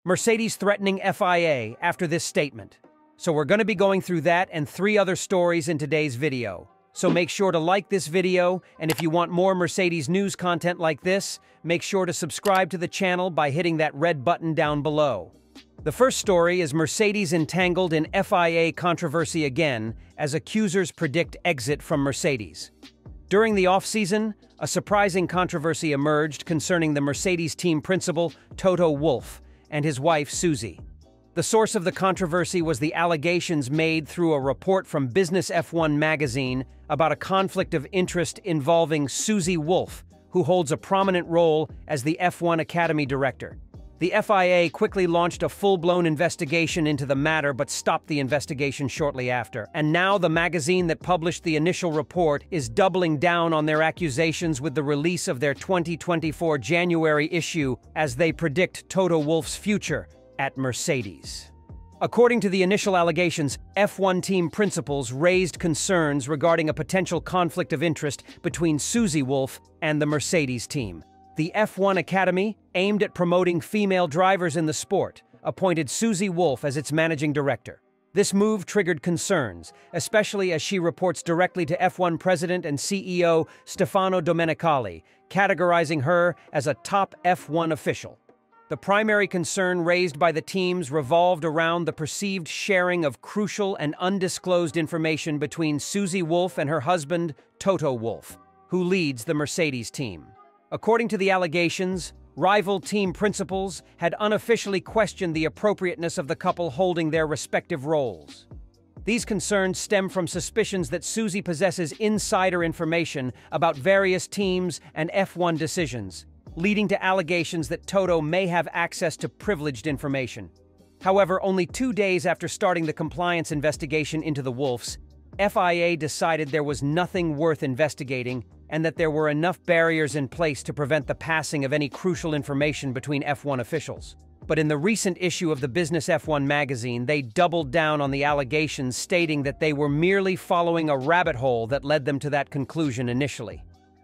Mercedes threatening FIA after this statement. So we're going to be going through that and 3 other stories in today's video. So make sure to like this video, and if you want more Mercedes news content like this, make sure to subscribe to the channel by hitting that red button down below. The first story is Mercedes entangled in FIA controversy again, as accusers predict exit from Mercedes. During the off-season, a surprising controversy emerged concerning the Mercedes team principal, Toto Wolff, and his wife, Susie. The source of the controversy was the allegations made through a report from Business F1 magazine about a conflict of interest involving Susie Wolff, who holds a prominent role as the F1 Academy director. The FIA quickly launched a full-blown investigation into the matter but stopped the investigation shortly after. And now the magazine that published the initial report is doubling down on their accusations with the release of their 2024 January issue as they predict Toto Wolff's future at Mercedes. According to the initial allegations, F1 team principals raised concerns regarding a potential conflict of interest between Susie Wolff and the Mercedes team. The F1 Academy, aimed at promoting female drivers in the sport, appointed Susie Wolff as its managing director. This move triggered concerns, especially as she reports directly to F1 president and CEO Stefano Domenicali, categorizing her as a top F1 official. The primary concern raised by the teams revolved around the perceived sharing of crucial and undisclosed information between Susie Wolff and her husband, Toto Wolff, who leads the Mercedes team. According to the allegations, rival team principals had unofficially questioned the appropriateness of the couple holding their respective roles. These concerns stem from suspicions that Susie possesses insider information about various teams and F1 decisions, leading to allegations that Toto may have access to privileged information. However, only 2 days after starting the compliance investigation into the Wolffs, FIA decided there was nothing worth investigating and that there were enough barriers in place to prevent the passing of any crucial information between F1 officials. But in the recent issue of the Business F1 magazine, they doubled down on the allegations, stating that they were merely following a rabbit hole that led them to that conclusion initially.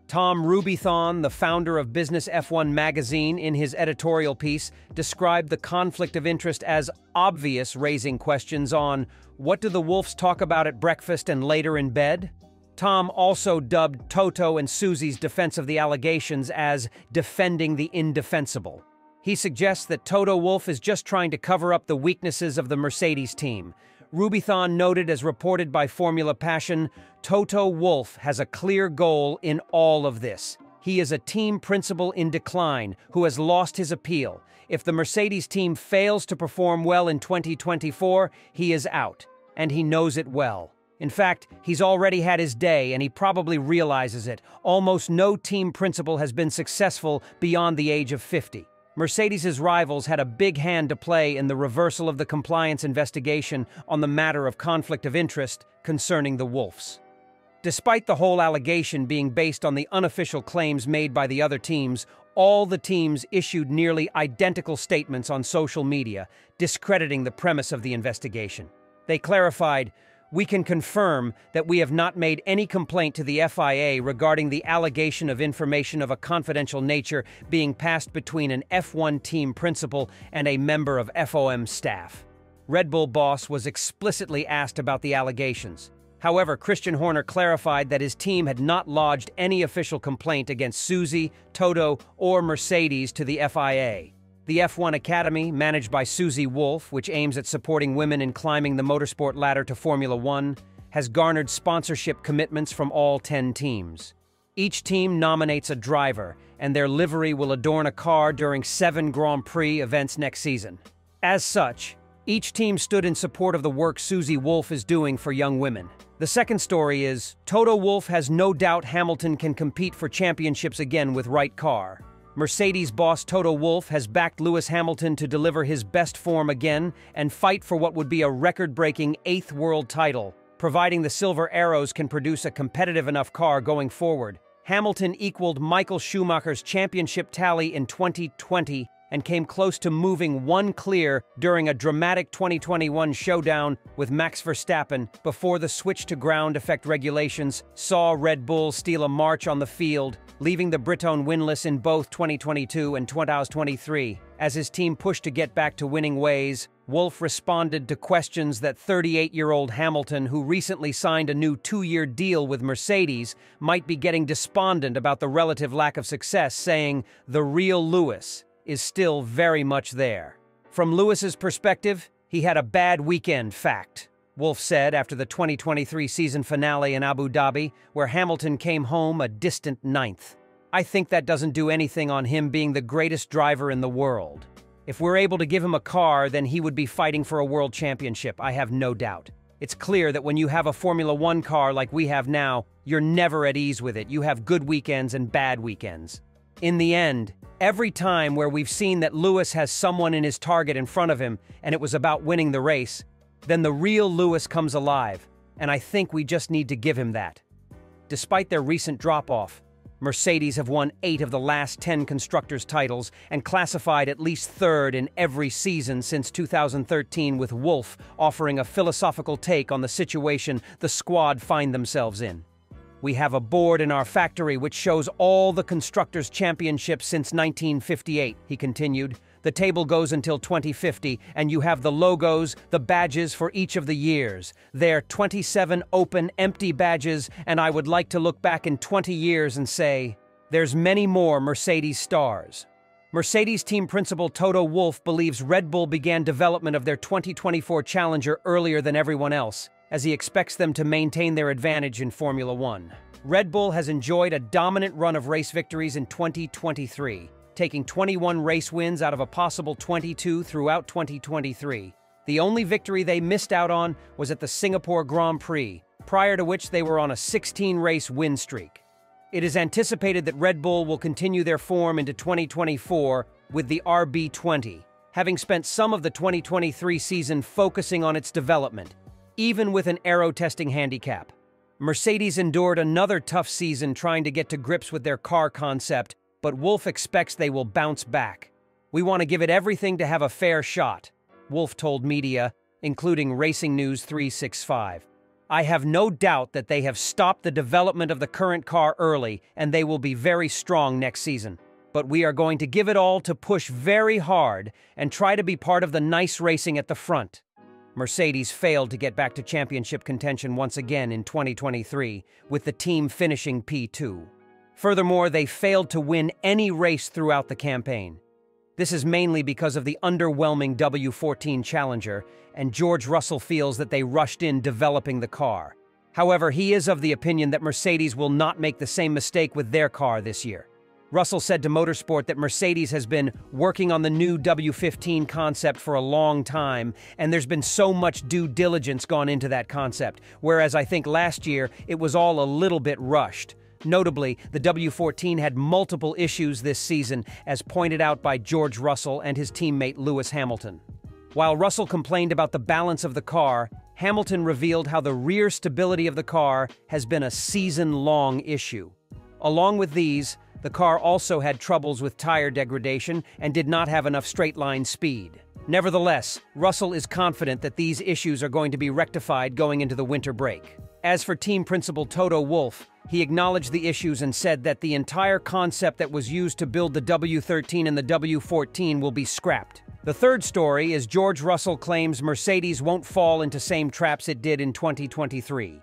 Tom Rubithon, the founder of Business F1 magazine, in his editorial piece, described the conflict of interest as obvious, raising questions on what do the Wolffs talk about at breakfast and later in bed? Tom also dubbed Toto and Susie's defense of the allegations as defending the indefensible. He suggests that Toto Wolff is just trying to cover up the weaknesses of the Mercedes team. Rubithon noted, as reported by Formula Passion, Toto Wolff has a clear goal in all of this. He is a team principal in decline who has lost his appeal. If the Mercedes team fails to perform well in 2024, he is out, and he knows it well. In fact, he's already had his day, and he probably realizes it. Almost no team principal has been successful beyond the age of 50. Mercedes' rivals had a big hand to play in the reversal of the compliance investigation on the matter of conflict of interest concerning the Wolffs. Despite the whole allegation being based on the unofficial claims made by the other teams, all the teams issued nearly identical statements on social media, discrediting the premise of the investigation. They clarified, "We can confirm that we have not made any complaint to the FIA regarding the allegation of information of a confidential nature being passed between an F1 team principal and a member of FOM staff." Red Bull boss was explicitly asked about the allegations. However, Christian Horner clarified that his team had not lodged any official complaint against Susie, Toto, or Mercedes to the FIA. The F1 Academy, managed by Susie Wolff, which aims at supporting women in climbing the motorsport ladder to Formula One, has garnered sponsorship commitments from all 10 teams. Each team nominates a driver, and their livery will adorn a car during 7 Grand Prix events next season. As such, each team stood in support of the work Susie Wolff is doing for young women. The second story is, Toto Wolff has no doubt Hamilton can compete for championships again with right car. Mercedes boss Toto Wolff has backed Lewis Hamilton to deliver his best form again and fight for what would be a record-breaking 8th world title, providing the Silver Arrows can produce a competitive enough car going forward. Hamilton equaled Michael Schumacher's championship tally in 2020 and came close to moving one clear during a dramatic 2021 showdown with Max Verstappen before the switch to ground effect regulations saw Red Bull steal a march on the field, leaving the Briton winless in both 2022 and 2023. As his team pushed to get back to winning ways, Wolff responded to questions that 38-year-old Hamilton, who recently signed a new 2-year deal with Mercedes, might be getting despondent about the relative lack of success, saying, "The real Lewis is still very much there." From Lewis's perspective, he had a bad weekend, fact, Wolff said after the 2023 season finale in Abu Dhabi, where Hamilton came home a distant 9th. "I think that doesn't do anything on him being the greatest driver in the world. If we're able to give him a car, then he would be fighting for a world championship, I have no doubt. It's clear that when you have a Formula One car like we have now, you're never at ease with it. You have good weekends and bad weekends. In the end, every time where we've seen that Lewis has someone in his target in front of him and it was about winning the race, then the real Lewis comes alive, and I think we just need to give him that." Despite their recent drop-off, Mercedes have won 8 of the last 10 constructors' titles and classified at least 3rd in every season since 2013, with Wolff offering a philosophical take on the situation the squad find themselves in. "We have a board in our factory which shows all the constructors' championships since 1958, he continued. "The table goes until 2050, and you have the logos, the badges for each of the years. They're 27 open, empty badges, and I would like to look back in 20 years and say, there's many more Mercedes stars." Mercedes team principal Toto Wolff believes Red Bull began development of their 2024 Challenger earlier than everyone else, as he expects them to maintain their advantage in Formula One. Red Bull has enjoyed a dominant run of race victories in 2023. Taking 21 race wins out of a possible 22 throughout 2023. The only victory they missed out on was at the Singapore Grand Prix, prior to which they were on a 16-race win streak. It is anticipated that Red Bull will continue their form into 2024 with the RB20, having spent some of the 2023 season focusing on its development, even with an aero testing handicap. Mercedes endured another tough season trying to get to grips with their car concept, but Wolff expects they will bounce back. "We want to give it everything to have a fair shot," Wolff told media, including Racing News 365. "I have no doubt that they have stopped the development of the current car early, and they will be very strong next season. But we are going to give it all to push very hard and try to be part of the nice racing at the front." Mercedes failed to get back to championship contention once again in 2023, with the team finishing P2. Furthermore, they failed to win any race throughout the campaign. This is mainly because of the underwhelming W14 Challenger, and George Russell feels that they rushed in developing the car. However, he is of the opinion that Mercedes will not make the same mistake with their car this year. Russell said to Motorsport that Mercedes has been working on the new W15 concept for a long time, and there's been so much due diligence gone into that concept, whereas I think last year it was all a little bit rushed. Notably, the W14 had multiple issues this season, as pointed out by George Russell and his teammate Lewis Hamilton. While Russell complained about the balance of the car, Hamilton revealed how the rear stability of the car has been a season-long issue. Along with these, the car also had troubles with tire degradation and did not have enough straight-line speed. Nevertheless, Russell is confident that these issues are going to be rectified going into the winter break. As for team principal Toto Wolff, he acknowledged the issues and said that the entire concept that was used to build the W13 and the W14 will be scrapped. The third story is George Russell claims Mercedes won't fall into same traps it did in 2023.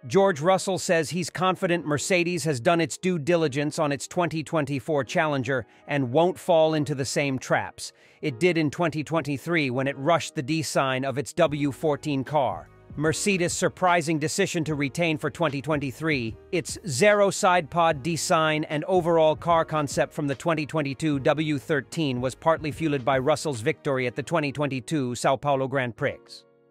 George Russell says he's confident Mercedes has done its due diligence on its 2024 Challenger and won't fall into the same traps it did in 2023 when it rushed the design of its W14 car. Mercedes' surprising decision to retain for 2023 its zero side pod design and overall car concept from the 2022 W13 was partly fueled by Russell's victory at the 2022 Sao Paulo Grand Prix.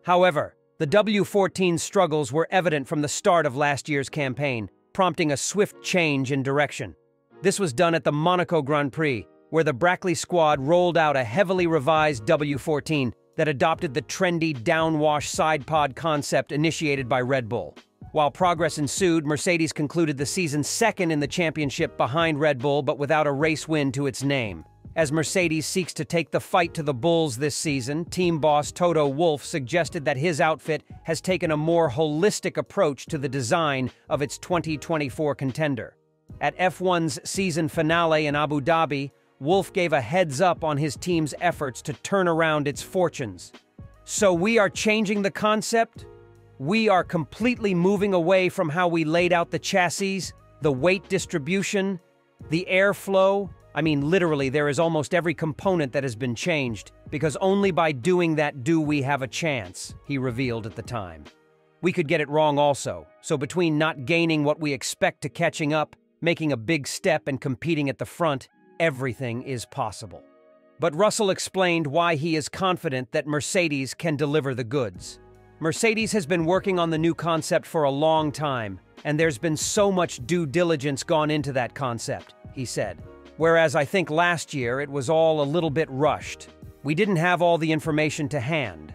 However, the W14's struggles were evident from the start of last year's campaign, prompting a swift change in direction. This was done at the Monaco Grand Prix, where the Brackley squad rolled out a heavily revised W14 that adopted the trendy downwash side pod concept initiated by Red Bull. While progress ensued, Mercedes concluded the season second in the championship behind Red Bull but without a race win to its name. As Mercedes seeks to take the fight to the bulls this season, team boss Toto Wolff suggested that his outfit has taken a more holistic approach to the design of its 2024 contender. At F1's season finale in Abu Dhabi, Wolff gave a heads-up on his team's efforts to turn around its fortunes. So we are changing the concept? We are completely moving away from how we laid out the chassis, the weight distribution, the airflow. I mean, literally, there is almost every component that has been changed, because only by doing that do we have a chance, he revealed at the time. We could get it wrong also, so between not gaining what we expect to catching up, making a big step and competing at the front, everything is possible. But Russell explained why he is confident that Mercedes can deliver the goods. Mercedes has been working on the new concept for a long time, and there's been so much due diligence gone into that concept, he said. Whereas I think last year it was all a little bit rushed. We didn't have all the information to hand.